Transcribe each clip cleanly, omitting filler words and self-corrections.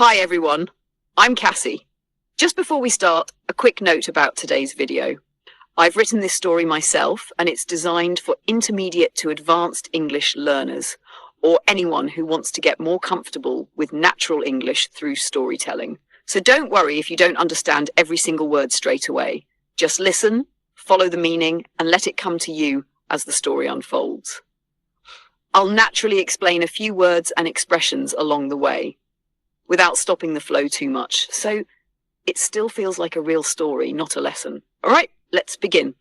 Hi everyone, I'm Cassie. Just before we start, a quick note about today's video. I've written this story myself and it's designed for intermediate to advanced English learners, or anyone who wants to get more comfortable with natural English through storytelling. So don't worry if you don't understand every single word straight away. Just listen, follow the meaning, and let it come to you as the story unfolds. I'll naturally explain a few words and expressions along the way, without stopping the flow too much, so it still feels like a real story, not a lesson. All right, let's begin.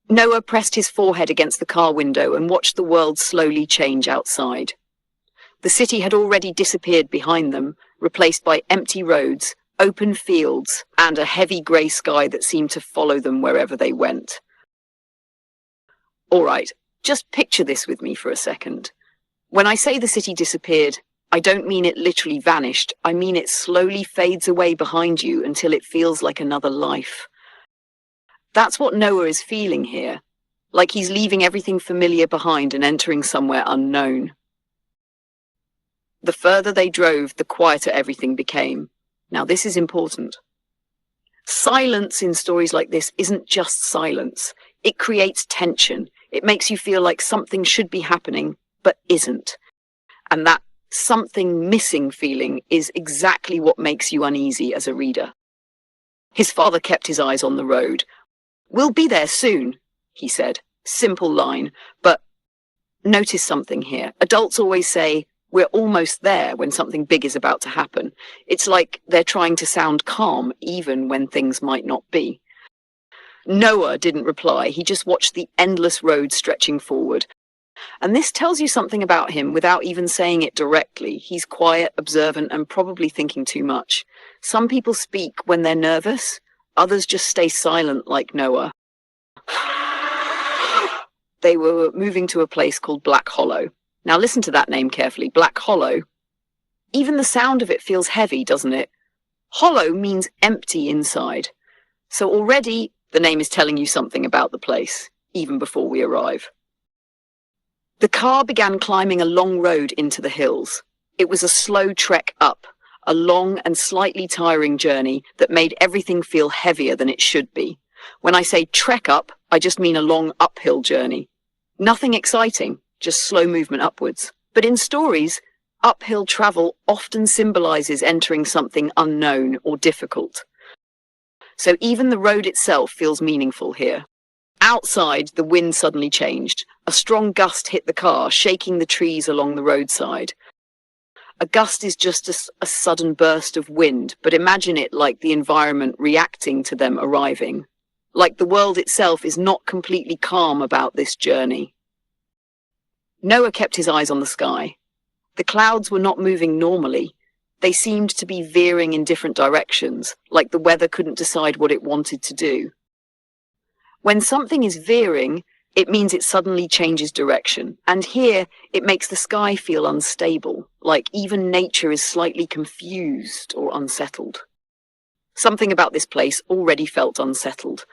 Noah pressed his forehead against the car window and watched the world slowly change outside. The city had already disappeared behind them, replaced by empty roads, open fields, and a heavy grey sky that seemed to follow them wherever they went. All right, just picture this with me for a second. When I say the city disappeared, I don't mean it literally vanished. I mean it slowly fades away behind you until it feels like another life. That's what Noah is feeling here, like he's leaving everything familiar behind and entering somewhere unknown. The further they drove, the quieter everything became. Now this is important. Silence in stories like this isn't just silence. It creates tension. It makes you feel like something should be happening, but isn't. And that something missing feeling is exactly what makes you uneasy as a reader. His father kept his eyes on the road. "We'll be there soon," he said. Simple line, but notice something here. Adults always say, "We're almost there," when something big is about to happen. It's like they're trying to sound calm even when things might not be. Noah didn't reply. He just watched the endless road stretching forward. And this tells you something about him without even saying it directly. He's quiet, observant, and probably thinking too much. Some people speak when they're nervous. Others just stay silent like Noah. They were moving to a place called Black Hollow. Now listen to that name carefully. Black Hollow. Even the sound of it feels heavy, doesn't it? Hollow means empty inside. So already the name is telling you something about the place, even before we arrive. The car began climbing a long road into the hills. It was a slow trek up, a long and slightly tiring journey that made everything feel heavier than it should be. When I say trek up, I just mean a long uphill journey. Nothing exciting, just slow movement upwards. But in stories, uphill travel often symbolizes entering something unknown or difficult. So even the road itself feels meaningful here. Outside, the wind suddenly changed. A strong gust hit the car, shaking the trees along the roadside. A gust is just a sudden burst of wind, but imagine it like the environment reacting to them arriving. Like the world itself is not completely calm about this journey. Noah kept his eyes on the sky. The clouds were not moving normally. They seemed to be veering in different directions, like the weather couldn't decide what it wanted to do. When something is veering, it means it suddenly changes direction. And here, it makes the sky feel unstable, like even nature is slightly confused or unsettled. Something about this place already felt unsettled.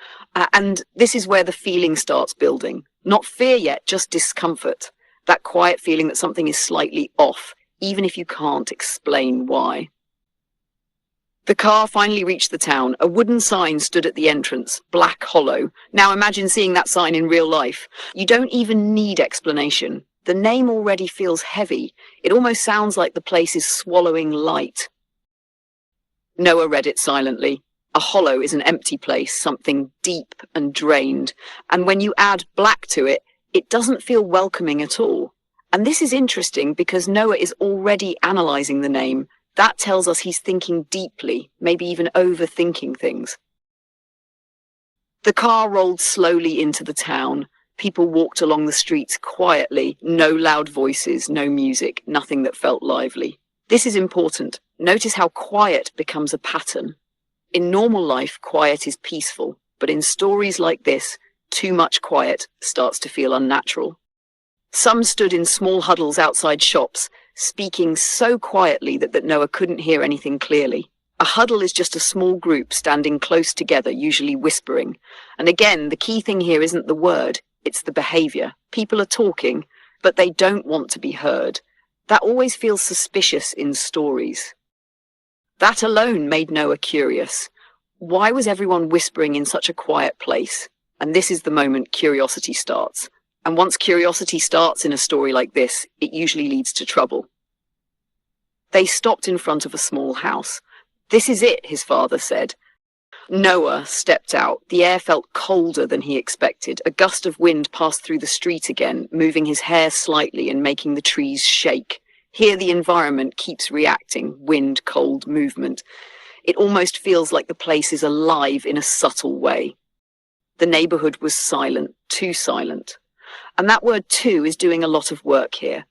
And this is where the feeling starts building. Not fear yet, just discomfort. That quiet feeling that something is slightly off, even if you can't explain why. The car finally reached the town. A wooden sign stood at the entrance, Black Hollow. Now imagine seeing that sign in real life. You don't even need explanation. The name already feels heavy. It almost sounds like the place is swallowing light. Noah read it silently. A hollow is an empty place, something deep and drained. And when you add black to it, it doesn't feel welcoming at all. And this is interesting because Noah is already analyzing the name. That tells us he's thinking deeply, maybe even overthinking things. The car rolled slowly into the town. People walked along the streets quietly, no loud voices, no music, nothing that felt lively. This is important. Notice how quiet becomes a pattern. In normal life, quiet is peaceful, but in stories like this, too much quiet starts to feel unnatural. Some stood in small huddles outside shops, speaking so quietly that Noah couldn't hear anything clearly. A huddle is just a small group standing close together, usually whispering. And again, the key thing here isn't the word, it's the behavior. People are talking, but they don't want to be heard. That always feels suspicious in stories. That alone made Noah curious. Why was everyone whispering in such a quiet place? And this is the moment curiosity starts. And once curiosity starts in a story like this, it usually leads to trouble. They stopped in front of a small house. "This is it," his father said. Noah stepped out. The air felt colder than he expected. A gust of wind passed through the street again, moving his hair slightly and making the trees shake. Here the environment keeps reacting, wind, cold, movement. It almost feels like the place is alive in a subtle way. The neighborhood was silent, too silent. And that word too is doing a lot of work here.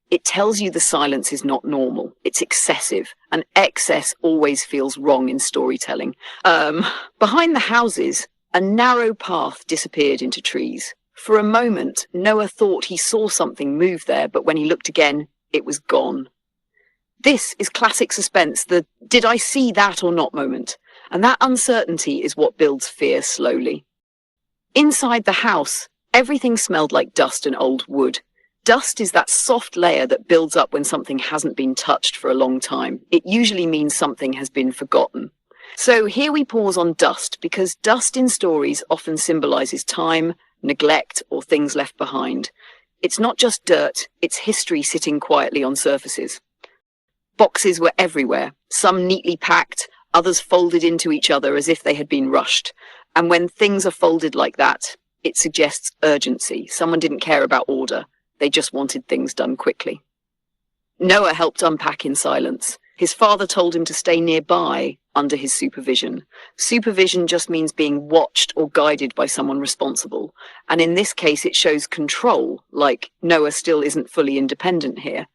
It tells you the silence is not normal. It's excessive, and excess always feels wrong in storytelling. Behind the houses, a narrow path disappeared into trees. For a moment, Noah thought he saw something move there, but when he looked again, it was gone. This is classic suspense, the "did I see that or not" moment, and that uncertainty is what builds fear slowly. Inside the house, everything smelled like dust and old wood. Dust is that soft layer that builds up when something hasn't been touched for a long time. It usually means something has been forgotten. So here we pause on dust, because dust in stories often symbolizes time, neglect, or things left behind. It's not just dirt, it's history sitting quietly on surfaces. Boxes were everywhere, some neatly packed, others folded into each other as if they had been rushed. And when things are folded like that, it suggests urgency. Someone didn't care about order. They just wanted things done quickly. Noah helped unpack in silence. His father told him to stay nearby under his supervision. Supervision just means being watched or guided by someone responsible. And in this case, it shows control, like Noah still isn't fully independent here.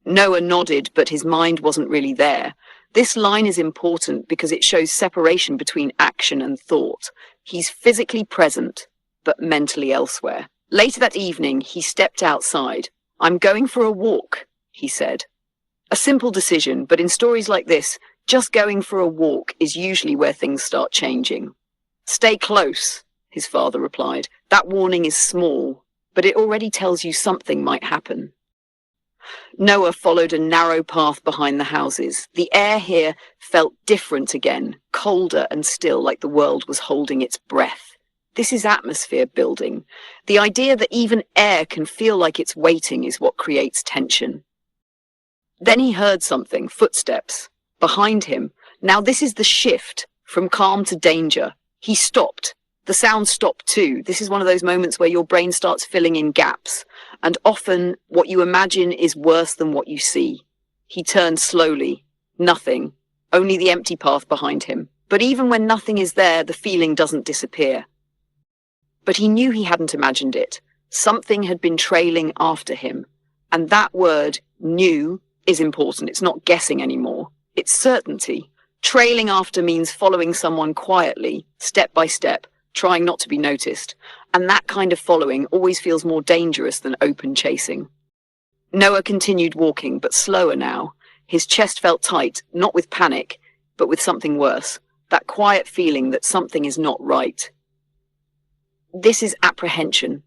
Noah nodded, but his mind wasn't really there. This line is important because it shows separation between action and thought. He's physically present, but mentally elsewhere. Later that evening, he stepped outside. "I'm going for a walk," he said. A simple decision, but in stories like this, just going for a walk is usually where things start changing. "Stay close," his father replied. That warning is small, but it already tells you something might happen. Noah followed a narrow path behind the houses. The air here felt different again, colder and still, like the world was holding its breath. This is atmosphere building. The idea that even air can feel like it's waiting is what creates tension. Then he heard something, footsteps, behind him. Now this is the shift from calm to danger. He stopped. The sound stopped too. This is one of those moments where your brain starts filling in gaps, and often what you imagine is worse than what you see. He turned slowly. Nothing. Only the empty path behind him. But even when nothing is there, the feeling doesn't disappear. But he knew he hadn't imagined it. Something had been trailing after him. And that word, knew, is important. It's not guessing anymore. It's certainty. Trailing after means following someone quietly, step by step, trying not to be noticed. And that kind of following always feels more dangerous than open chasing. Noah continued walking, but slower now. His chest felt tight, not with panic, but with something worse. That quiet feeling that something is not right. This is apprehension,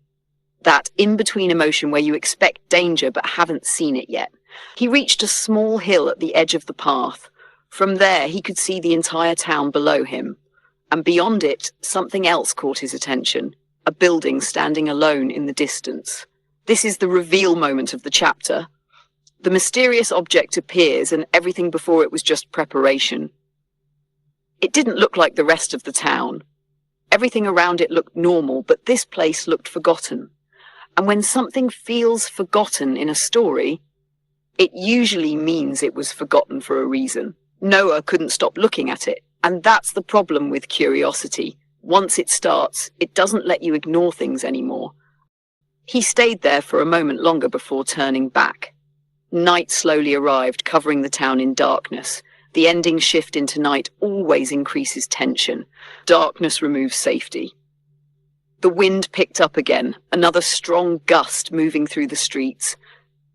that in-between emotion where you expect danger but haven't seen it yet. He reached a small hill at the edge of the path. From there, he could see the entire town below him. And beyond it, something else caught his attention, a building standing alone in the distance. This is the reveal moment of the chapter. The mysterious object appears, and everything before it was just preparation. It didn't look like the rest of the town. Everything around it looked normal, but this place looked forgotten. And when something feels forgotten in a story, it usually means it was forgotten for a reason. Noah couldn't stop looking at it, and that's the problem with curiosity. Once it starts, it doesn't let you ignore things anymore. He stayed there for a moment longer before turning back. Night slowly arrived, covering the town in darkness. The ending shift into night always increases tension. Darkness removes safety. The wind picked up again, another strong gust moving through the streets.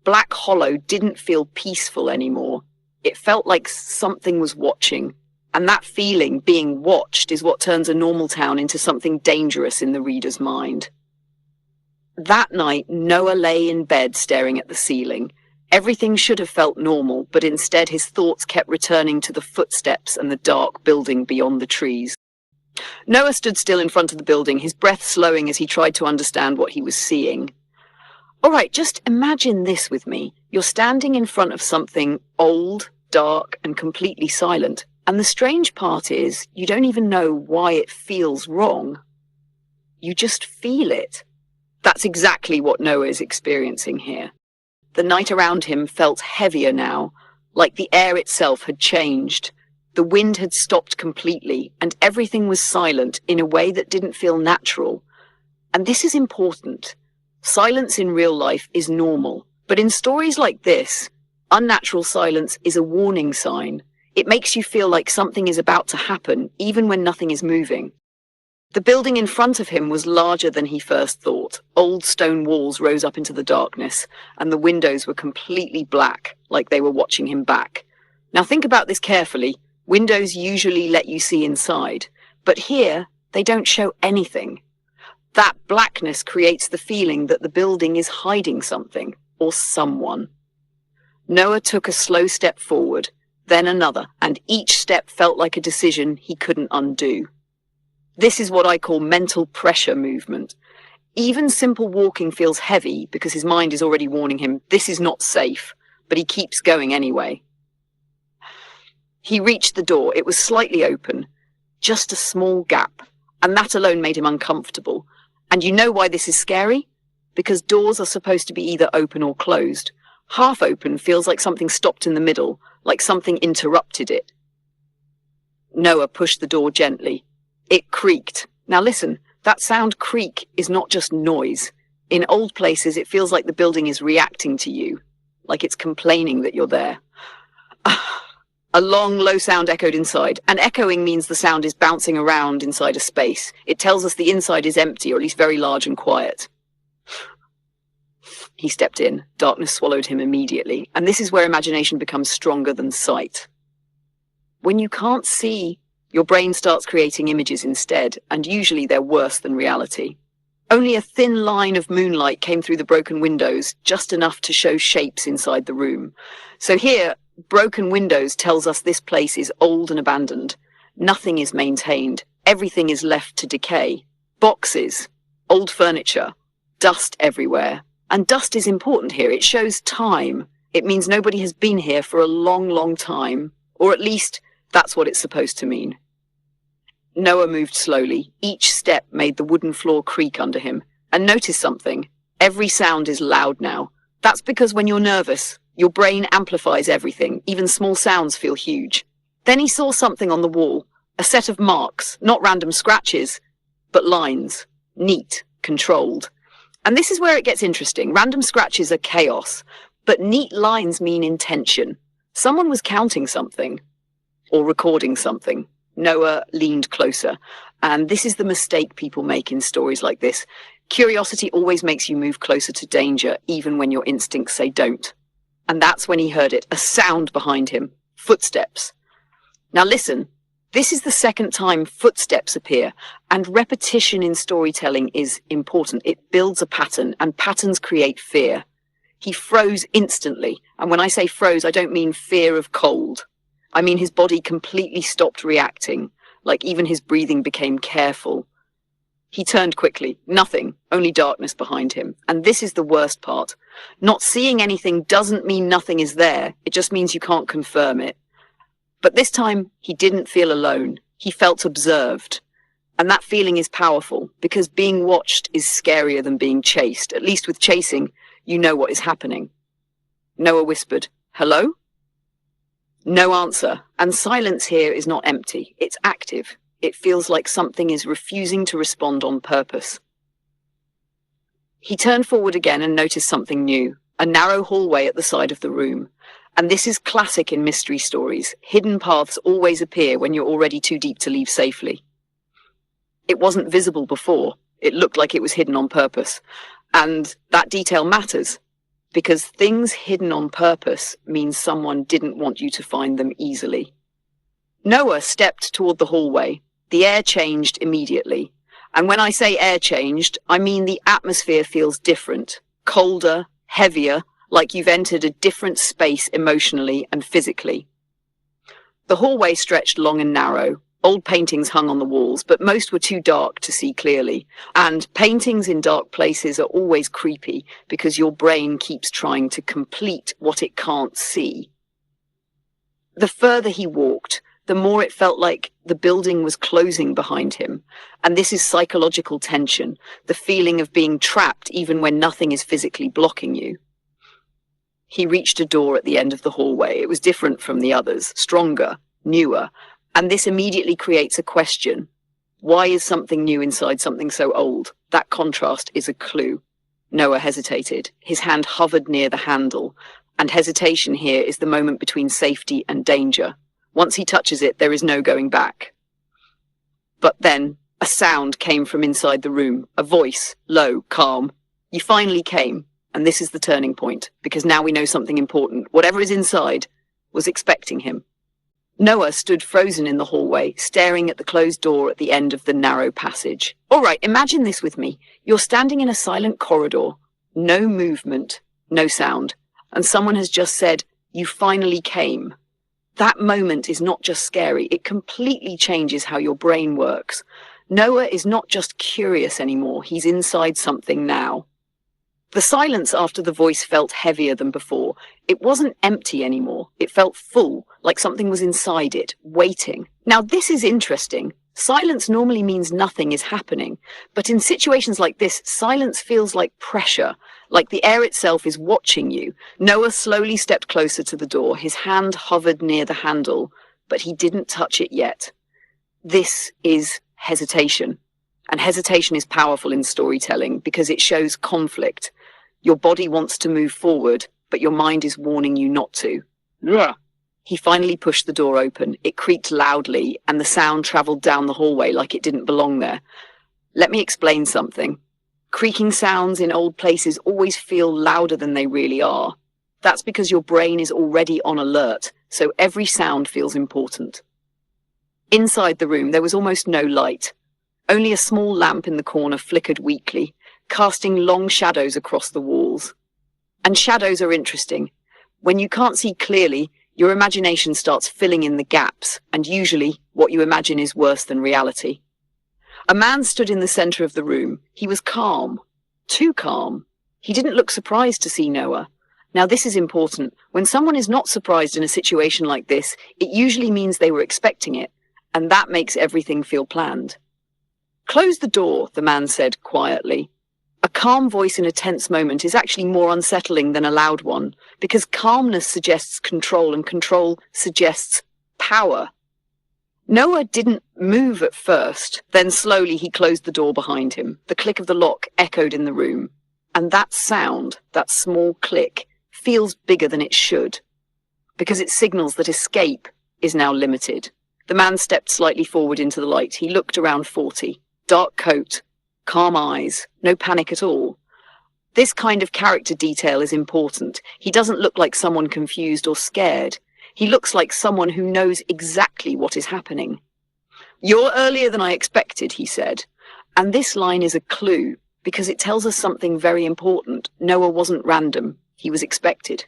Black Hollow didn't feel peaceful anymore. It felt like something was watching. And that feeling, being watched, is what turns a normal town into something dangerous in the reader's mind. That night, Noah lay in bed staring at the ceiling. Everything should have felt normal, but instead his thoughts kept returning to the footsteps and the dark building beyond the trees. Noah stood still in front of the building, his breath slowing as he tried to understand what he was seeing. All right, just imagine this with me. You're standing in front of something old, dark, and completely silent. And the strange part is, you don't even know why it feels wrong. You just feel it. That's exactly what Noah is experiencing here. The night around him felt heavier now, like the air itself had changed. The wind had stopped completely, and everything was silent in a way that didn't feel natural. And this is important. Silence in real life is normal, but in stories like this, unnatural silence is a warning sign. It makes you feel like something is about to happen, even when nothing is moving. The building in front of him was larger than he first thought. Old stone walls rose up into the darkness, and the windows were completely black, like they were watching him back. Now think about this carefully. Windows usually let you see inside, but here they don't show anything. That blackness creates the feeling that the building is hiding something, or someone. Noah took a slow step forward, then another, and each step felt like a decision he couldn't undo. This is what I call mental pressure movement. Even simple walking feels heavy because his mind is already warning him this is not safe, but he keeps going anyway. He reached the door. It was slightly open, just a small gap, and that alone made him uncomfortable. And you know why this is scary? Because doors are supposed to be either open or closed. Half open feels like something stopped in the middle, like something interrupted it. Noah pushed the door gently. It creaked. Now listen, that sound creak is not just noise. In old places, it feels like the building is reacting to you, like it's complaining that you're there. A long, low sound echoed inside, and echoing means the sound is bouncing around inside a space. It tells us the inside is empty, or at least very large and quiet. He stepped in. Darkness swallowed him immediately, and this is where imagination becomes stronger than sight. When you can't see, your brain starts creating images instead, and usually they're worse than reality. Only a thin line of moonlight came through the broken windows, just enough to show shapes inside the room. So here, broken windows tells us this place is old and abandoned. Nothing is maintained. Everything is left to decay. Boxes, old furniture, dust everywhere. And dust is important here. It shows time. It means nobody has been here for a long, long time. Or at least, that's what it's supposed to mean. Noah moved slowly. Each step made the wooden floor creak under him. And notice something. Every sound is loud now. That's because when you're nervous, your brain amplifies everything. Even small sounds feel huge. Then he saw something on the wall. A set of marks, not random scratches, but lines. Neat, controlled. And this is where it gets interesting. Random scratches are chaos, but neat lines mean intention. Someone was counting something, or recording something. Noah leaned closer, and this is the mistake people make in stories like this. Curiosity always makes you move closer to danger, even when your instincts say don't. And that's when he heard it, a sound behind him, footsteps. Now listen, this is the second time footsteps appear, and repetition in storytelling is important. It builds a pattern, and patterns create fear. He froze instantly, and when I say froze, I don't mean fear of cold. I mean his body completely stopped reacting, like even his breathing became careful. He turned quickly. Nothing, only darkness behind him. And this is the worst part. Not seeing anything doesn't mean nothing is there. It just means you can't confirm it. But this time, he didn't feel alone. He felt observed. And that feeling is powerful, because being watched is scarier than being chased. At least with chasing, you know what is happening. Noah whispered, "Hello?" No answer. And silence here is not empty. It's active. It feels like something is refusing to respond on purpose. He turned forward again and noticed something new, a narrow hallway at the side of the room. And this is classic in mystery stories. Hidden paths always appear when you're already too deep to leave safely. It wasn't visible before. It looked like it was hidden on purpose. And that detail matters, because things hidden on purpose means someone didn't want you to find them easily. Noah stepped toward the hallway. The air changed immediately. And when I say air changed, I mean the atmosphere feels different, colder, heavier, like you've entered a different space emotionally and physically. The hallway stretched long and narrow. Old paintings hung on the walls, but most were too dark to see clearly. And paintings in dark places are always creepy because your brain keeps trying to complete what it can't see. The further he walked, the more it felt like the building was closing behind him. And this is psychological tension, the feeling of being trapped even when nothing is physically blocking you. He reached a door at the end of the hallway. It was different from the others, stronger, newer. And this immediately creates a question. Why is something new inside something so old? That contrast is a clue. Noah hesitated. His hand hovered near the handle. And hesitation here is the moment between safety and danger. Once he touches it, there is no going back. But then, a sound came from inside the room. A voice, low, calm. You finally came. And this is the turning point, because now we know something important. Whatever is inside was expecting him. Noah stood frozen in the hallway, staring at the closed door at the end of the narrow passage. All right, imagine this with me. You're standing in a silent corridor. No movement, no sound. And someone has just said, "You finally came." That moment is not just scary, it completely changes how your brain works. Noah is not just curious anymore, he's inside something now. The silence after the voice felt heavier than before. It wasn't empty anymore. It felt full, like something was inside it, waiting. Now this is interesting. Silence normally means nothing is happening. But in situations like this, silence feels like pressure, like the air itself is watching you. Noah slowly stepped closer to the door. His hand hovered near the handle, but he didn't touch it yet. This is hesitation. And hesitation is powerful in storytelling because it shows conflict. Your body wants to move forward, but your mind is warning you not to. Yeah. He finally pushed the door open. It creaked loudly, and the sound traveled down the hallway like it didn't belong there. Let me explain something. Creaking sounds in old places always feel louder than they really are. That's because your brain is already on alert, so every sound feels important. Inside the room, there was almost no light. Only a small lamp in the corner flickered weakly, casting long shadows across the walls. And shadows are interesting. When you can't see clearly, your imagination starts filling in the gaps, and usually what you imagine is worse than reality. A man stood in the center of the room. He was calm, too calm. He didn't look surprised to see Noah. Now this is important. When someone is not surprised in a situation like this, it usually means they were expecting it, and that makes everything feel planned. "Close the door," the man said quietly. A calm voice in a tense moment is actually more unsettling than a loud one, because calmness suggests control, and control suggests power. Noah didn't move at first, then slowly he closed the door behind him. The click of the lock echoed in the room. And that sound, that small click, feels bigger than it should, because it signals that escape is now limited. The man stepped slightly forward into the light. He looked around 40. Dark coat, calm eyes, no panic at all. This kind of character detail is important. He doesn't look like someone confused or scared. He looks like someone who knows exactly what is happening. "You're earlier than I expected," he said. And this line is a clue, because it tells us something very important. Noah wasn't random. He was expected.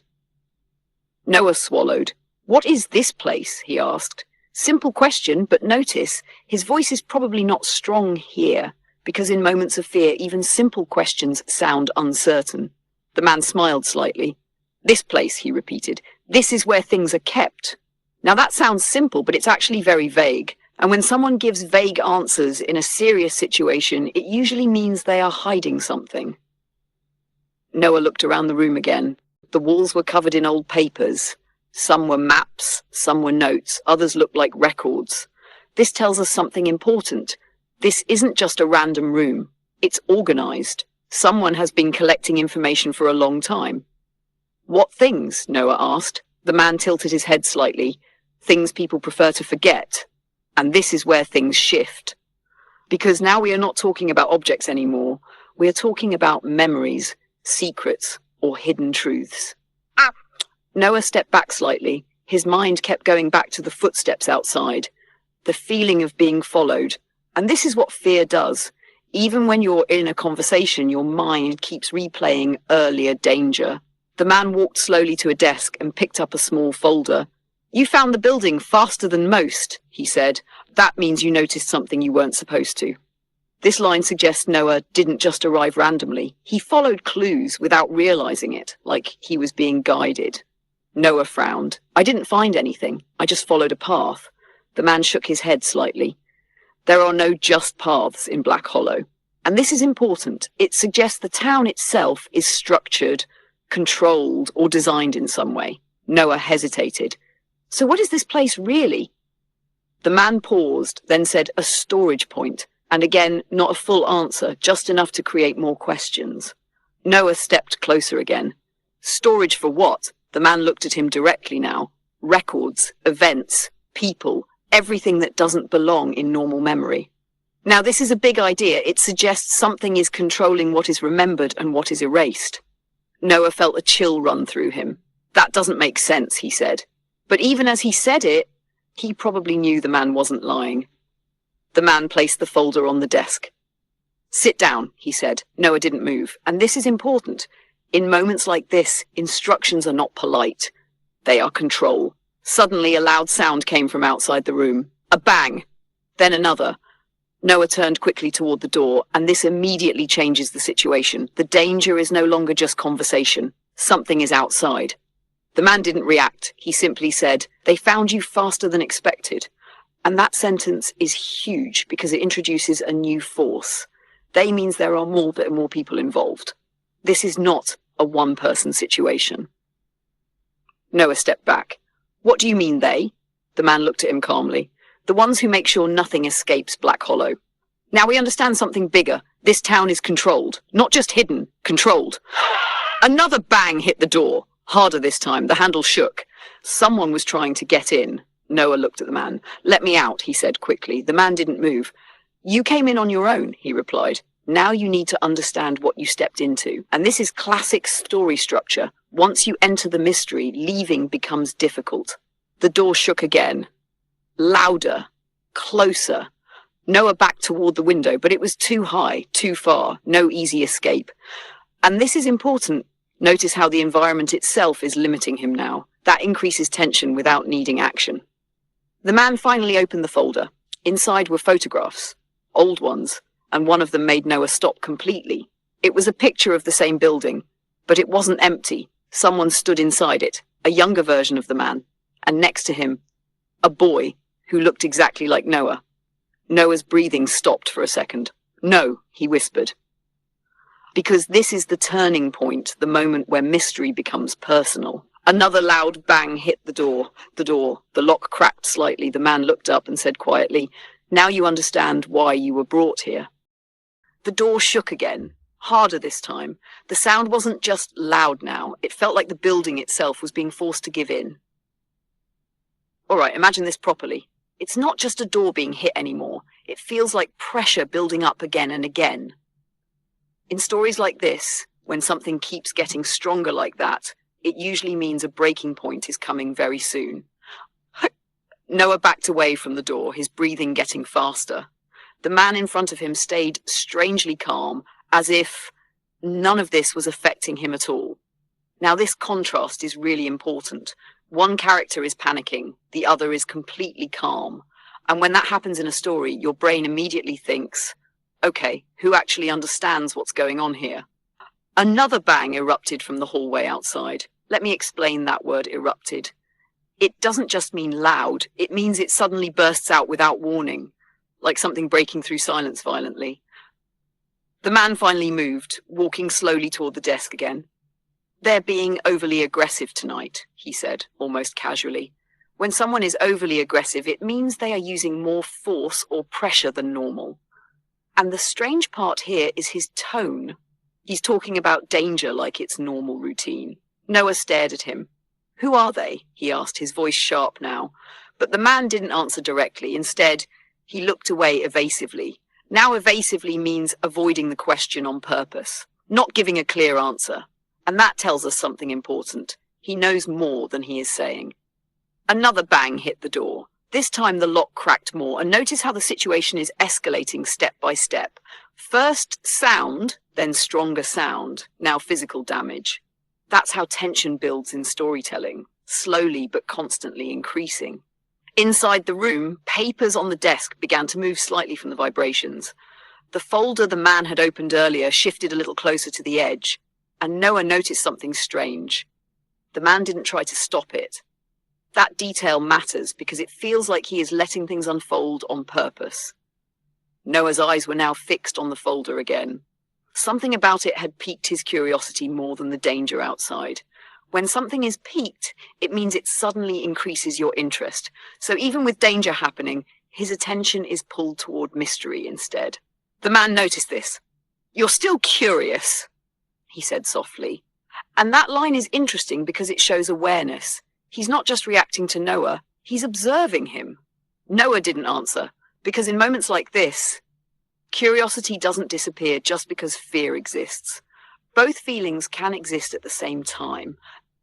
Noah swallowed. "What is this place?" he asked. Simple question, but notice, his voice is probably not strong here, because in moments of fear, even simple questions sound uncertain. The man smiled slightly. "This place," he repeated. "This is where things are kept." Now that sounds simple, but it's actually very vague. And when someone gives vague answers in a serious situation, it usually means they are hiding something. Noah looked around the room again. The walls were covered in old papers. Some were maps, some were notes, others looked like records. This tells us something important. This isn't just a random room. It's organized. Someone has been collecting information for a long time. "What things?" Noah asked. The man tilted his head slightly. "Things people prefer to forget." And this is where things shift. Because now we are not talking about objects anymore. We are talking about memories, secrets, or hidden truths. Noah stepped back slightly. His mind kept going back to the footsteps outside, the feeling of being followed. And this is what fear does. Even when you're in a conversation, your mind keeps replaying earlier danger. The man walked slowly to a desk and picked up a small folder. "You found the building faster than most," he said. "That means you noticed something you weren't supposed to." This line suggests Noah didn't just arrive randomly. He followed clues without realizing it, like he was being guided. Noah frowned. "I didn't find anything. I just followed a path." The man shook his head slightly. There are no just paths in Black Hollow. And this is important. It suggests the town itself is structured, controlled, or designed in some way. Noah hesitated. "So what is this place really?" The man paused, then said, "A storage point." And again, not a full answer, just enough to create more questions. Noah stepped closer again. "Storage for what?" The man looked at him directly now. "Records, events, people, everything that doesn't belong in normal memory." Now, this is a big idea. It suggests something is controlling what is remembered and what is erased. Noah felt a chill run through him. "That doesn't make sense," he said. But even as he said it, he probably knew the man wasn't lying. The man placed the folder on the desk. "Sit down," he said. Noah didn't move. And this is important. In moments like this, instructions are not polite. They are control. Suddenly, a loud sound came from outside the room. A bang. Then another. Noah turned quickly toward the door, and this immediately changes the situation. The danger is no longer just conversation. Something is outside. The man didn't react. He simply said, "They found you faster than expected." And that sentence is huge because it introduces a new force. They means there are more people involved. This is not a one-person situation. Noah stepped back. "What do you mean, they?" The man looked at him calmly. "The ones who make sure nothing escapes Black Hollow. Now we understand something bigger. This town is controlled. Not just hidden, controlled." Another bang hit the door. Harder this time. The handle shook. Someone was trying to get in. Noah looked at the man. "Let me out," he said quickly. The man didn't move. "You came in on your own," he replied. "Now you need to understand what you stepped into." And this is classic story structure. Once you enter the mystery, leaving becomes difficult. The door shook again. Louder. Closer. Noah backed toward the window, but it was too high, too far, no easy escape. And this is important. Notice how the environment itself is limiting him now. That increases tension without needing action. The man finally opened the folder. Inside were photographs, old ones, and one of them made Noah stop completely. It was a picture of the same building, but it wasn't empty. Someone stood inside it, a younger version of the man, and next to him, a boy who looked exactly like Noah. Noah's breathing stopped for a second. "No," he whispered. Because this is the turning point, the moment where mystery becomes personal. Another loud bang hit the door. The lock cracked slightly. The man looked up and said quietly, "Now you understand why you were brought here." The door shook again, harder this time. The sound wasn't just loud now. It felt like the building itself was being forced to give in. All right, imagine this properly. It's not just a door being hit anymore. It feels like pressure building up again and again. In stories like this, when something keeps getting stronger like that, it usually means a breaking point is coming very soon. Noah backed away from the door, his breathing getting faster. The man in front of him stayed strangely calm, as if none of this was affecting him at all. Now, this contrast is really important. One character is panicking, the other is completely calm. And when that happens in a story, your brain immediately thinks, okay, who actually understands what's going on here? Another bang erupted from the hallway outside. Let me explain that word, erupted. It doesn't just mean loud, it means it suddenly bursts out without warning, like something breaking through silence violently. The man finally moved, walking slowly toward the desk again. "They're being overly aggressive tonight," he said, almost casually. When someone is overly aggressive, it means they are using more force or pressure than normal. And the strange part here is his tone. He's talking about danger like it's normal routine. Noah stared at him. "Who are they?" he asked, his voice sharp now. But the man didn't answer directly. Instead, he looked away evasively. Now evasively means avoiding the question on purpose, not giving a clear answer. And that tells us something important. He knows more than he is saying. Another bang hit the door. This time the lock cracked more, and notice how the situation is escalating step by step. First sound, then stronger sound, now physical damage. That's how tension builds in storytelling, slowly but constantly increasing. Inside the room, papers on the desk began to move slightly from the vibrations. The folder the man had opened earlier shifted a little closer to the edge, and Noah noticed something strange. The man didn't try to stop it. That detail matters because it feels like he is letting things unfold on purpose. Noah's eyes were now fixed on the folder again. Something about it had piqued his curiosity more than the danger outside. When something is piqued, it means it suddenly increases your interest. So even with danger happening, his attention is pulled toward mystery instead. The man noticed this. "You're still curious," he said softly. And that line is interesting because it shows awareness. He's not just reacting to Noah, he's observing him. Noah didn't answer, because in moments like this, curiosity doesn't disappear just because fear exists. Both feelings can exist at the same time,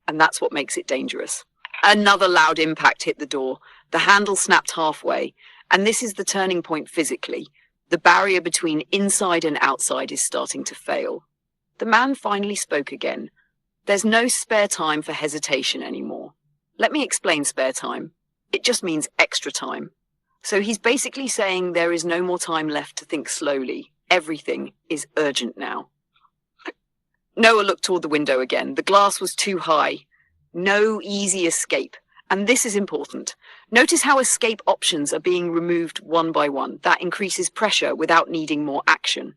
and that's what makes it dangerous. Another loud impact hit the door. The handle snapped halfway, and this is the turning point physically. The barrier between inside and outside is starting to fail. The man finally spoke again. "There's no spare time for hesitation anymore." Let me explain spare time. It just means extra time. So he's basically saying there is no more time left to think slowly. Everything is urgent now. Noah looked toward the window again. The glass was too high. No easy escape. And this is important. Notice how escape options are being removed one by one. That increases pressure without needing more action.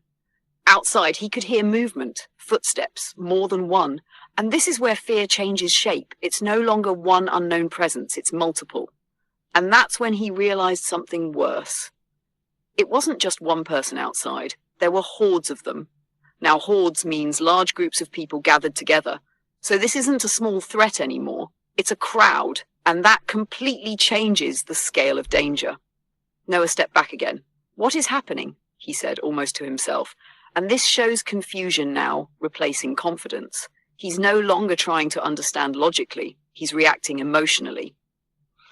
Outside, he could hear movement, footsteps, more than one. And this is where fear changes shape. It's no longer one unknown presence, it's multiple. And that's when he realized something worse. It wasn't just one person outside. There were hordes of them. Now, hordes means large groups of people gathered together. So this isn't a small threat anymore. It's a crowd, and that completely changes the scale of danger. Noah stepped back again. "What is happening?" he said, almost to himself. And this shows confusion now, replacing confidence. He's no longer trying to understand logically. He's reacting emotionally.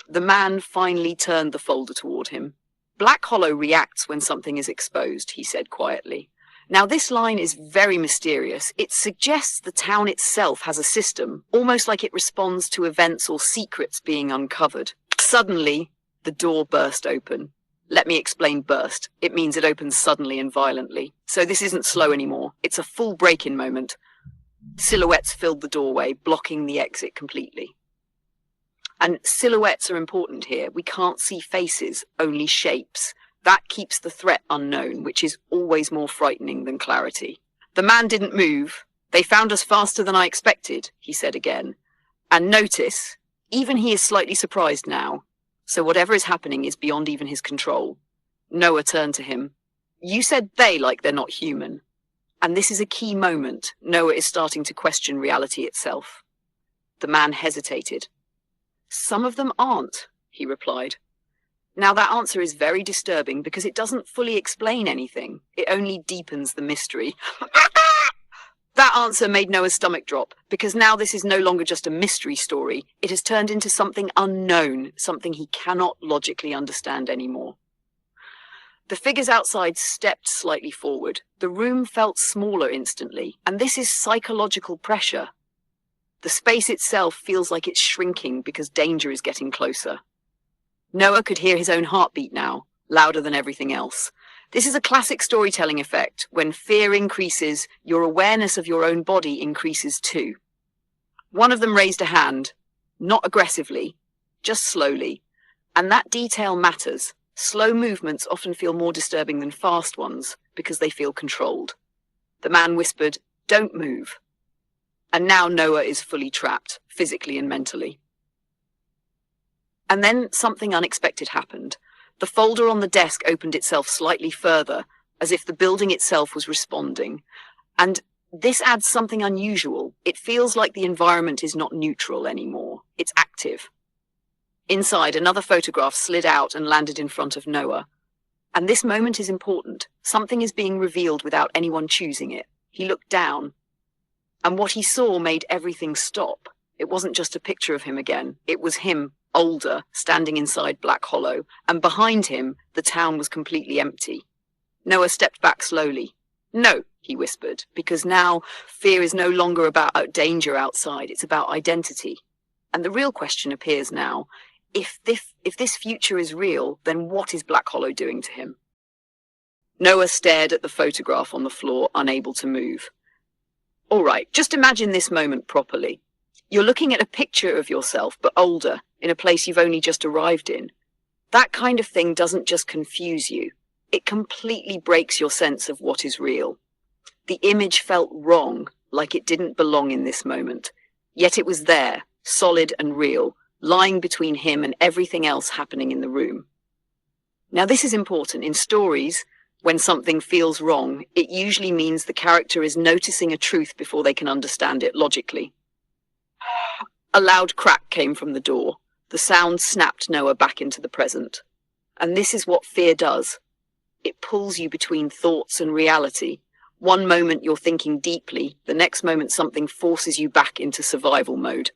The man finally turned the folder toward him. "Black Hollow reacts when something is exposed," he said quietly. Now, this line is very mysterious. It suggests the town itself has a system, almost like it responds to events or secrets being uncovered. Suddenly, the door burst open. Let me explain burst. It means it opens suddenly and violently. So this isn't slow anymore. It's a full break-in moment. Silhouettes filled the doorway, blocking the exit completely. And silhouettes are important here. We can't see faces, only shapes. That keeps the threat unknown, which is always more frightening than clarity. "The man didn't move. They found us faster than I expected," he said again. And notice, even he is slightly surprised now. So whatever is happening is beyond even his control. Noah turned to him. "You said they like they're not human." And this is a key moment. Noah is starting to question reality itself. The man hesitated. "Some of them aren't," he replied. Now that answer is very disturbing because it doesn't fully explain anything. It only deepens the mystery. That answer made Noah's stomach drop, because now this is no longer just a mystery story. It has turned into something unknown, something he cannot logically understand anymore. The figures outside stepped slightly forward. The room felt smaller instantly, and this is psychological pressure. The space itself feels like it's shrinking because danger is getting closer. Noah could hear his own heartbeat now, louder than everything else. This is a classic storytelling effect. When fear increases, your awareness of your own body increases too. One of them raised a hand, not aggressively, just slowly. And that detail matters. Slow movements often feel more disturbing than fast ones because they feel controlled. The man whispered, "Don't move." And now Noah is fully trapped, physically and mentally. And then something unexpected happened. The folder on the desk opened itself slightly further, as if the building itself was responding. And this adds something unusual. It feels like the environment is not neutral anymore. It's active. Inside, another photograph slid out and landed in front of Noah. And this moment is important. Something is being revealed without anyone choosing it. He looked down, and what he saw made everything stop. It wasn't just a picture of him again. It was him, older, standing inside Black Hollow, and behind him, the town was completely empty. Noah stepped back slowly. No, he whispered, because now fear is no longer about danger outside, it's about identity. And the real question appears now, if this future is real, then what is Black Hollow doing to him? Noah stared at the photograph on the floor, unable to move. All right, just imagine this moment properly. You're looking at a picture of yourself, but older, in a place you've only just arrived in. That kind of thing doesn't just confuse you. It completely breaks your sense of what is real. The image felt wrong, like it didn't belong in this moment. Yet it was there, solid and real, lying between him and everything else happening in the room. Now this is important. In stories, when something feels wrong, it usually means the character is noticing a truth before they can understand it logically. A loud crack came from the door. The sound snapped Noah back into the present. And this is what fear does. It pulls you between thoughts and reality. One moment you're thinking deeply, the next moment something forces you back into survival mode.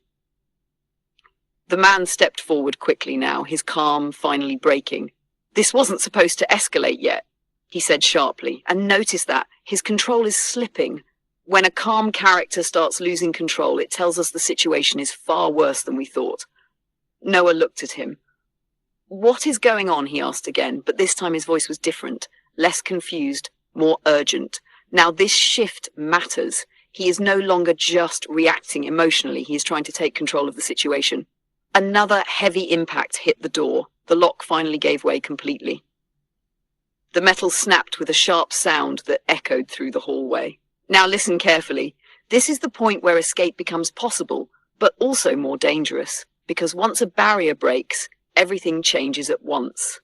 The man stepped forward quickly now, his calm finally breaking. This wasn't supposed to escalate yet, he said sharply, and notice that his control is slipping. When a calm character starts losing control, it tells us the situation is far worse than we thought. Noah looked at him. What is going on? He asked again, but this time his voice was different, less confused, more urgent. Now this shift matters. He is no longer just reacting emotionally. He is trying to take control of the situation. Another heavy impact hit the door. The lock finally gave way completely. The metal snapped with a sharp sound that echoed through the hallway. Now listen carefully. This is the point where escape becomes possible, but also more dangerous, because once a barrier breaks, everything changes at once.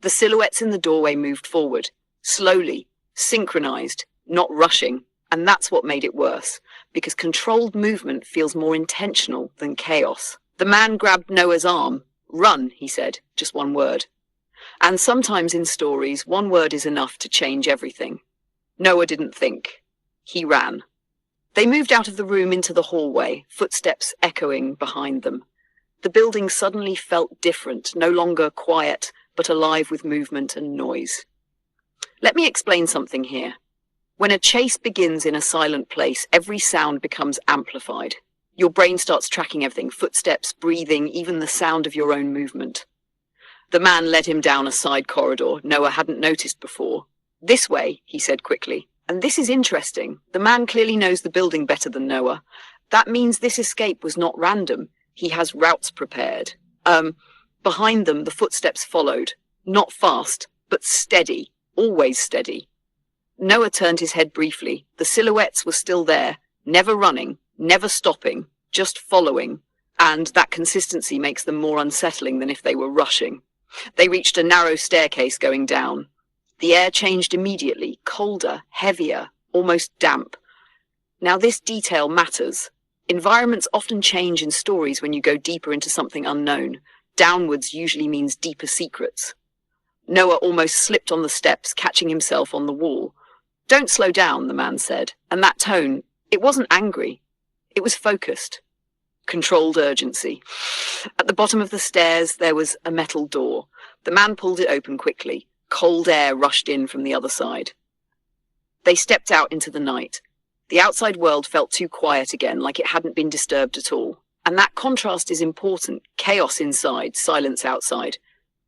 The silhouettes in the doorway moved forward, slowly, synchronized, not rushing, and that's what made it worse, because controlled movement feels more intentional than chaos. The man grabbed Noah's arm. Run, he said, just one word. And sometimes in stories, one word is enough to change everything. Noah didn't think. He ran. They moved out of the room into the hallway, footsteps echoing behind them. The building suddenly felt different, no longer quiet, but alive with movement and noise. Let me explain something here. When a chase begins in a silent place, every sound becomes amplified. Your brain starts tracking everything, footsteps, breathing, even the sound of your own movement. The man led him down a side corridor Noah hadn't noticed before. This way, he said quickly. And this is interesting. The man clearly knows the building better than Noah. That means this escape was not random. He has routes prepared. Behind them, the footsteps followed. Not fast, but steady. Always steady. Noah turned his head briefly. The silhouettes were still there, never running, never stopping, just following. And that consistency makes them more unsettling than if they were rushing. They reached a narrow staircase going down. The air changed immediately, colder, heavier, almost damp. Now this detail matters. Environments often change in stories when you go deeper into something unknown. Downwards usually means deeper secrets. Noah almost slipped on the steps, catching himself on the wall. Don't slow down, the man said, and that tone, it wasn't angry. It was focused. Controlled urgency. At the bottom of the stairs, there was a metal door. The man pulled it open quickly. Cold air rushed in from the other side. They stepped out into the night. The outside world felt too quiet again, like it hadn't been disturbed at all. And that contrast is important. Chaos inside, silence outside.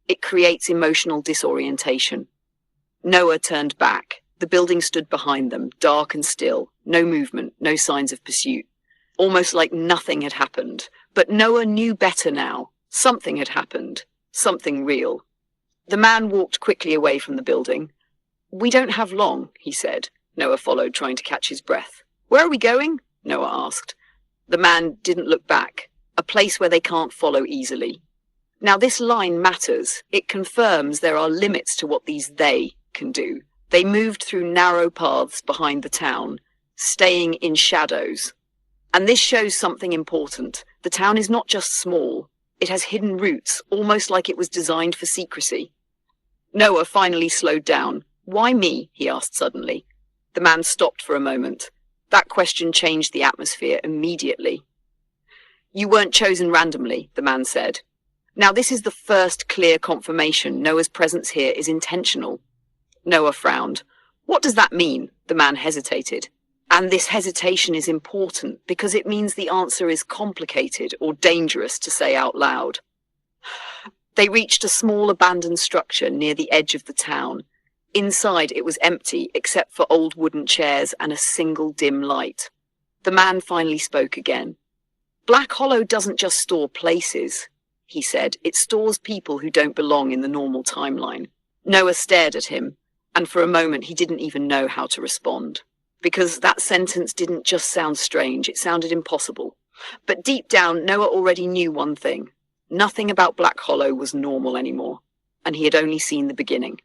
It creates emotional disorientation. Noah turned back. The building stood behind them, dark and still. No movement, no signs of pursuit. Almost like nothing had happened. But Noah knew better now. Something had happened. Something real. The man walked quickly away from the building. We don't have long, he said. Noah followed, trying to catch his breath. Where are we going? Noah asked. The man didn't look back. A place where they can't follow easily. Now this line matters. It confirms there are limits to what these they can do. They moved through narrow paths behind the town, staying in shadows. And this shows something important. The town is not just small. It has hidden roots, almost like it was designed for secrecy. Noah finally slowed down. Why me? He asked suddenly. The man stopped for a moment. That question changed the atmosphere immediately. You weren't chosen randomly, the man said. Now this is the first clear confirmation Noah's presence here is intentional. Noah frowned. What does that mean? The man hesitated. And this hesitation is important because it means the answer is complicated or dangerous to say out loud. They reached a small abandoned structure near the edge of the town. Inside it was empty except for old wooden chairs and a single dim light. The man finally spoke again. Black Hollow doesn't just store places, he said. It stores people who don't belong in the normal timeline. Noah stared at him, and for a moment he didn't even know how to respond. Because that sentence didn't just sound strange, it sounded impossible. But deep down, Noah already knew one thing. Nothing about Black Hollow was normal anymore, and he had only seen the beginning.